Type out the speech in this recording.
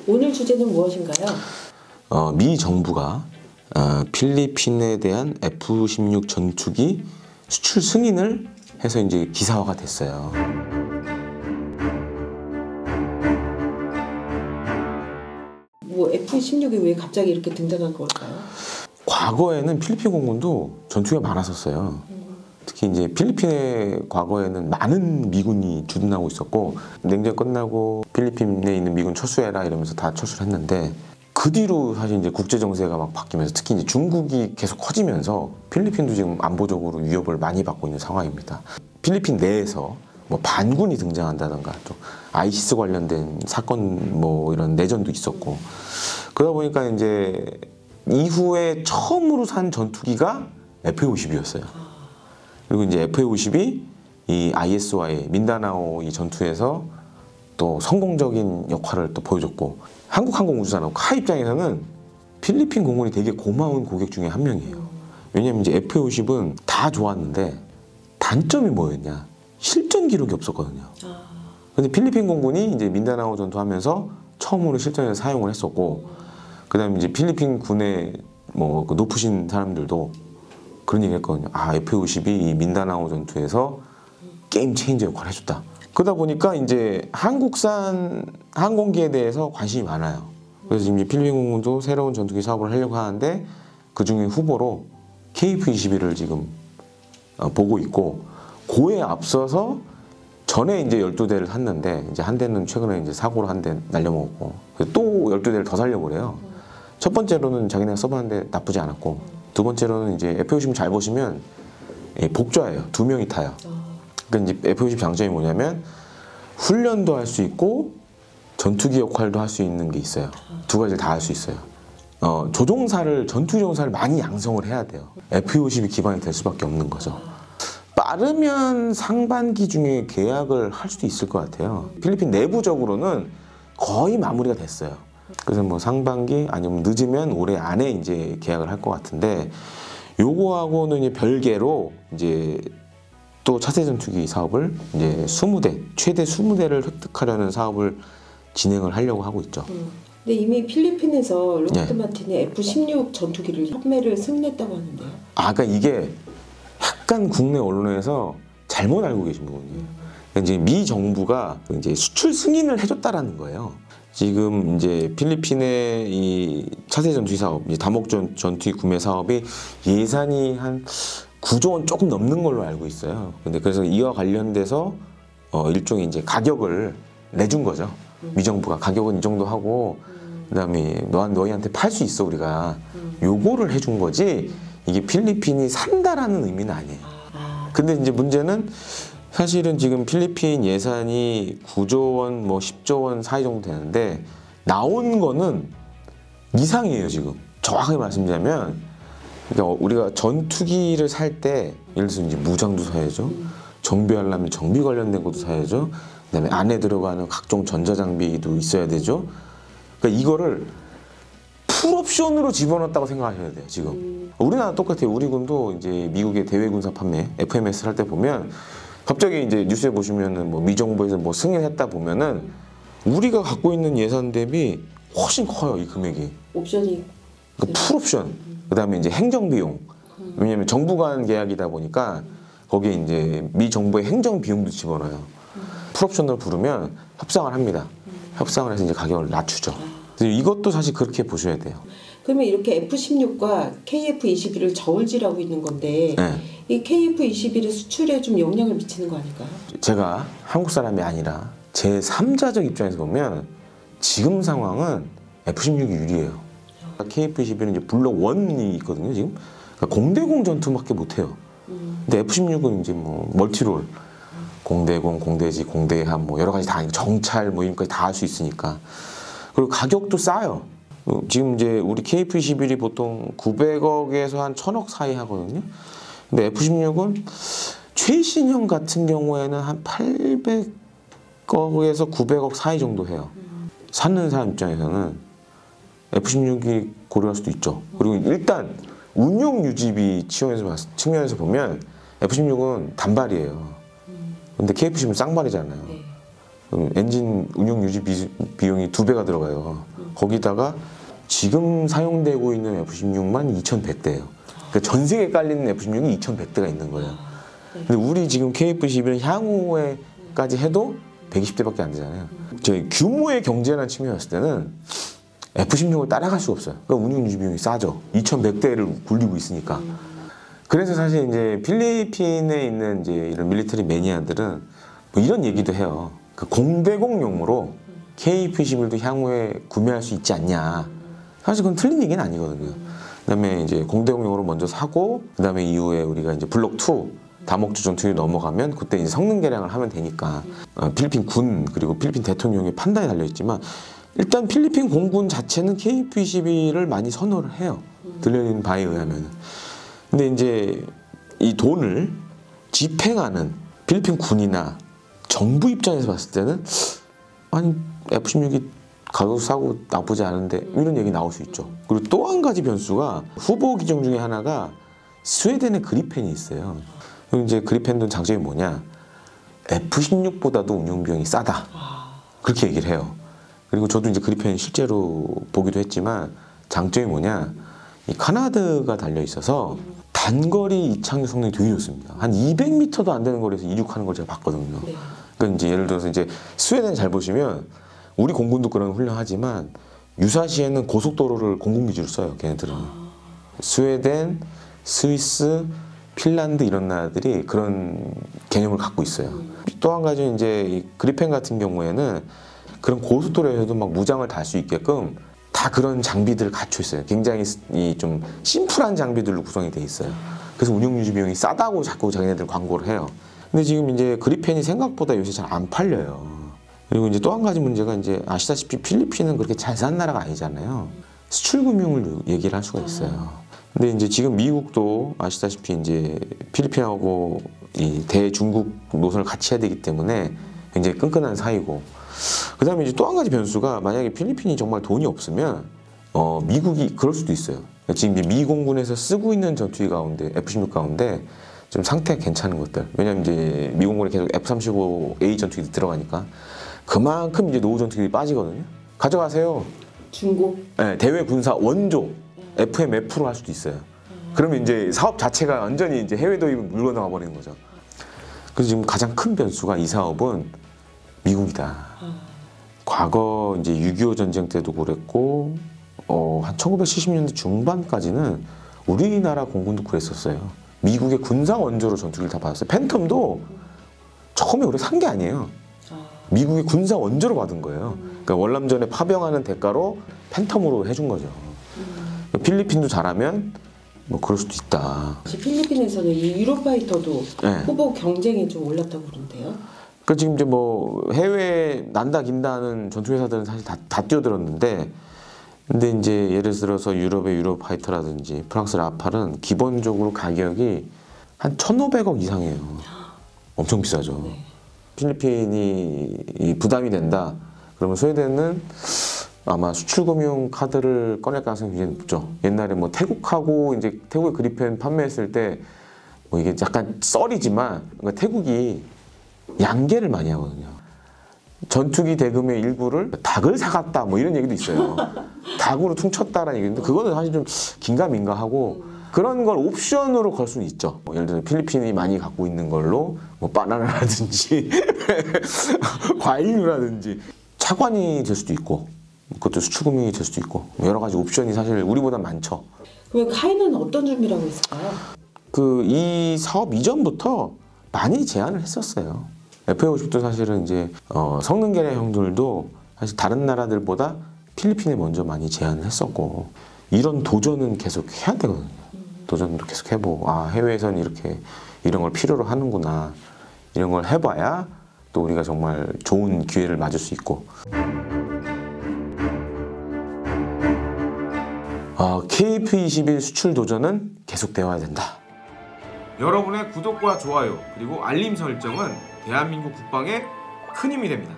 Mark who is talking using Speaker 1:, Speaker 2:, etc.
Speaker 1: 오늘 주제는 무엇인가요?
Speaker 2: 미 정부가 필리핀에 대한 F-16 전투기 수출 승인을 해서 이제 기사화가 됐어요.
Speaker 1: 뭐 F-16이 왜 갑자기 이렇게 등장한 걸까요?
Speaker 2: 과거에는 필리핀 공군도 전투기가 많았었어요. 특히 이제 필리핀의 과거에는 많은 미군이 주둔하고 있었고, 냉전 끝나고 필리핀에 있는 미군 철수해라 이러면서 다 철수를 했는데, 그 뒤로 사실 이제 국제 정세가 막 바뀌면서 특히 이제 중국이 계속 커지면서 필리핀도 지금 안보적으로 위협을 많이 받고 있는 상황입니다. 필리핀 내에서 뭐 반군이 등장한다던가 또 아이시스 관련된 사건 뭐 이런 내전도 있었고, 그러다 보니까 이제 이후에 처음으로 산 전투기가 F-50이었어요. 그리고 이제 F-50이 이 IS와의 민다나오 이 전투에서 또 성공적인 역할을 또 보여줬고, 한국항공우주산업 카 입장에서는 필리핀 공군이 되게 고마운 고객 중에 한 명이에요. 왜냐면 이제 F-50은 다 좋았는데 단점이 뭐였냐? 실전 기록이 없었거든요. 근데 필리핀 공군이 이제 민다나오 전투하면서 처음으로 실전에서 사용을 했었고, 그다음에 이제 필리핀 군의 뭐 그 높으신 사람들도 그런 얘기 했거든요. F-50이 이 민다나오 전투에서 게임 체인저 역할을 해줬다. 그러다 보니까 이제 한국산 항공기에 대해서 관심이 많아요. 그래서 지금 필리핀 공군도 새로운 전투기 사업을 하려고 하는데, 그 중에 후보로 KF-21을 지금 보고 있고, 그에 앞서서 전에 이제 12대를 샀는데, 이제 한 대는 최근에 이제 사고로 한 대 날려먹었고, 또 12대를 더 살려고 그래요. 첫 번째로는 자기네가 써봤는데 나쁘지 않았고, 두 번째로는 이제 F-50 잘 보시면 복좌예요. 2명이 타요. 그러니까 이제 F-50 장점이 뭐냐면 훈련도 할 수 있고 전투기 역할도 할 수 있는 게 있어요. 두 가지를 다 할 수 있어요. 조종사를, 전투 조종사를 많이 양성을 해야 돼요. F-50이 기반이 될 수밖에 없는 거죠. 빠르면 상반기 중에 계약을 할 수도 있을 것 같아요. 필리핀 내부적으로는 거의 마무리가 됐어요. 그래서 뭐 상반기 아니면 늦으면 올해 안에 이제 계약을 할 것 같은데, 요거하고는 이제 별개로 이제 또 차세 전투기 사업을 이제 20대, 최대 20대를 획득하려는 사업을 진행을 하려고 하고 있죠.
Speaker 1: 근데 이미 필리핀에서 로키드 마틴이 F-16 전투기를 판매를 승인했다고 하는데요.
Speaker 2: 그러니까 이게 약간 국내 언론에서 잘못 알고 계신 부분이에요. 그러니까 이제 미 정부가 이제 수출 승인을 해줬다라는 거예요. 지금 이제 필리핀의 이 차세 전투기 사업, 이제 다목적 전투기 구매 사업이 예산이 한 9조 원 조금 넘는 걸로 알고 있어요. 근데 그래서 이와 관련돼서 일종의 이제 가격을 내준 거죠. 미 정부가 가격은 이 정도 하고, 그다음에 너희한테 팔 수 있어 우리가, 요거를 해준 거지 이게 필리핀이 산다라는 의미는 아니에요. 근데 이제 문제는 사실은 지금 필리핀 예산이 9조 원, 뭐 10조 원 사이 정도 되는데, 나온 거는 이상이에요 지금. 정확하게 말씀드리면, 그러니까 우리가 전투기를 살 때 예를 들어서 이제 무장도 사야죠. 정비하려면 정비 관련된 것도 사야죠. 그다음에 안에 들어가는 각종 전자장비도 있어야 되죠. 그러니까 이거를 풀옵션으로 집어넣었다고 생각하셔야 돼요 지금. 우리나라 똑같아요. 우리 군도 이제 미국의 대외군사 판매 FMS 할 때 보면 갑자기 이제 뉴스에 보시면은 뭐 미 정부에서 뭐 승인했다 보면은 우리가 갖고 있는 예산 대비 훨씬 커요 이 금액이.
Speaker 1: 옵션이.
Speaker 2: 그러니까 풀옵션. 그다음에 이제 행정비용. 왜냐면 정부 간 계약이다 보니까 거기에 이제 미 정부의 행정비용도 집어넣어요. 풀옵션으로 부르면 협상을 합니다. 협상을 해서 이제 가격을 낮추죠. 이것도 사실 그렇게 보셔야 돼요.
Speaker 1: 그러면 이렇게 F-16과 KF-21을 저울질하고 있는 건데, 이 KF-21의 수출에 좀 영향을 미치는 거 아닐까요?
Speaker 2: 제가 한국 사람이 아니라 제 3자적 입장에서 보면 지금 상황은 F-16이 유리해요. KF-21은 이제 블록 1이 있거든요 지금. 그러니까 공대공 전투밖에 못해요. 근데 F-16은 이제 뭐 멀티롤, 공대공, 공대지, 공대함 뭐 여러 가지 다 정찰 뭐 이런 것까지 다 할 수 있으니까. 그리고 가격도 싸요. 지금 이제 우리 KF-21이 보통 900억에서 한 1000억 사이 하거든요. 근데 F-16은 최신형 같은 경우에는 한 800억에서 900억 사이 정도 해요. 사는 사람 입장에서는 F-16이 고려할 수도 있죠. 그리고 일단 운용 유지비 측면에서 보면 F-16은 단발이에요. 근데 KF-16은 쌍발이잖아요. 엔진 운용 유지 비용이 2배가 들어가요. 거기다가 지금 사용되고 있는 F-16만 2,100대예요. 그러니까 전 세계에 깔리는 F-16이 2,100대가 있는 거예요. 근데 우리 지금 KF-21은 향후에까지 해도 120대밖에 안 되잖아요. 저희 규모의 경제라는 측면이었을 때는 F-16을 따라갈 수가 없어요. 그러니까 운용 유지 비용이 싸죠. 2,100대를 굴리고 있으니까. 그래서 사실 이제 필리핀에 있는 이제 이런 밀리터리 매니아들은 뭐 이런 얘기도 해요. 그 공대공용으로 KF-21도 향후에 구매할 수 있지 않냐. 사실 그건 틀린 얘기는 아니거든요. 그다음에 이제 공대공용으로 먼저 사고, 그다음에 이후에 우리가 이제 블록 2 다목적 전투기 넘어가면 그때 이제 성능 개량을 하면 되니까 필리핀 군 그리고 필리핀 대통령의 판단이 달려 있지만 일단 필리핀 공군 자체는 KF-21을 많이 선호를 해요. 들려있는 바에 의하면. 근데 이제 이 돈을 집행하는 필리핀 군이나 정부 입장에서 봤을 때는 아니 F-16이 가격 싸고 나쁘지 않은데 이런 얘기 나올 수 있죠. 그리고 또 한 가지 변수가 후보 기종 중에 하나가 스웨덴의 그리펜이 있어요. 그럼 이제 그리펜도 장점이 뭐냐? F-16보다도 운용 비용이 싸다. 그렇게 얘기를 해요. 그리고 저도 이제 그리펜 실제로 보기도 했지만 장점이 뭐냐? 이 카나드가 달려 있어서 단거리 이착륙 성능이 되게 좋습니다. 한 200m도 안 되는 거리에서 이륙하는 걸 제가 봤거든요.
Speaker 1: 네.
Speaker 2: 그러니까 이제 예를 들어서 이제 스웨덴 잘 보시면 우리 공군도 그런 훌륭하지만 유사시에는 고속도로를 공군 기지로 써요. 걔네들은. 스웨덴, 스위스, 핀란드 이런 나라들이 그런 개념을 갖고 있어요. 또 한 가지 이제 이 그리펜 같은 경우에는 그런 고속도로에서도 막 무장을 달 수 있게끔 다 그런 장비들을 갖춰 있어요. 굉장히 좀 심플한 장비들로 구성이 돼 있어요. 그래서 운용 유지 비용이 싸다고 자꾸 자기네들 광고를 해요. 근데 지금 이제 그리펜이 생각보다 요새 잘 안 팔려요. 그리고 이제 또 한 가지 문제가 이제 아시다시피 필리핀은 그렇게 잘 사는 나라가 아니잖아요. 수출 금융을 얘기를 할 수가 있어요. 근데 이제 지금 미국도 아시다시피 이제 필리핀하고 이 대중국 노선을 같이 해야 되기 때문에 굉장히 끈끈한 사이고, 그 다음에 이제 또 한 가지 변수가 만약에 필리핀이 정말 돈이 없으면 미국이 그럴 수도 있어요. 지금 미 공군에서 쓰고 있는 전투기 가운데 F-16 가운데 좀 상태가 괜찮은 것들, 왜냐면 이제 미 공군에 계속 F-35A 전투기도 들어가니까 그만큼 이제 노후 전투기들이 빠지거든요. 가져가세요.
Speaker 1: 중고?
Speaker 2: 네, 대외 군사 원조 FMF로 할 수도 있어요. 그러면 이제 사업 자체가 완전히 이제 해외 도입 물건 나와 버리는 거죠. 그래서 지금 가장 큰 변수가 이 사업은 미국이다. 과거 이제 6.25 전쟁 때도 그랬고 한 1970년대 중반까지는 우리나라 공군도 그랬었어요. 미국의 군사 원조로 전투기를 다 받았어요. 팬텀도 처음에 우리가 산 게 아니에요. 미국의 군사 원조로 받은 거예요. 그러니까 월남전에 파병하는 대가로 팬텀으로 해준 거죠. 필리핀도 잘하면 뭐 그럴 수도 있다.
Speaker 1: 필리핀에서는 이 유로파이터도
Speaker 2: 네.
Speaker 1: 후보 경쟁이 좀 올랐다고 그러는데요.
Speaker 2: 그러니까 지금 이제 뭐 해외 난다 긴다 하는 전투회사들은 사실 다 뛰어들었는데, 근데 이제 예를 들어서 유럽의 유로파이터라든지 프랑스 라팔은 기본적으로 가격이 한 1,500억 이상이에요. 엄청 비싸죠. 네. 필리핀이 부담이 된다. 그러면 스웨덴은 아마 수출금융 카드를 꺼낼 가능성이 굉장히 높죠. 옛날에 뭐 태국하고 이제 태국의 그리펜 판매했을 때 뭐 이게 약간 썰이지만 그러니까 태국이 양계를 많이 하거든요. 전투기 대금의 일부를 닭을 사갔다 뭐 이런 얘기도 있어요. 닭으로 퉁쳤다라는 얘기인데 그거는 사실 좀 긴가민가하고 그런 걸 옵션으로 걸 수는 있죠. 뭐 예를 들어 필리핀이 많이 갖고 있는 걸로 뭐 바나나라든지 과일류라든지 차관이 될 수도 있고 그것도 수출금융이 될 수도 있고 여러 가지 옵션이 사실 우리보다 많죠.
Speaker 1: 그럼 카이는 어떤 준비를 하고 있을까요?
Speaker 2: 이 사업 이전부터 많이 제안을 했었어요. FA50도 사실은 이제 성능 개량형들도 사실 다른 나라들보다 필리핀에 먼저 많이 제안을 했었고 이런 도전은 계속 해야 되거든요. 도전도 계속 해보고 해외에서는 이렇게 이런 걸 필요로 하는구나, 이런 걸 해봐야 또 우리가 정말 좋은 기회를 맞을 수 있고. KF-21 수출 도전은 계속되어야 된다.
Speaker 3: 여러분의 구독과 좋아요 그리고 알림 설정은 대한민국 국방에 큰 힘이 됩니다.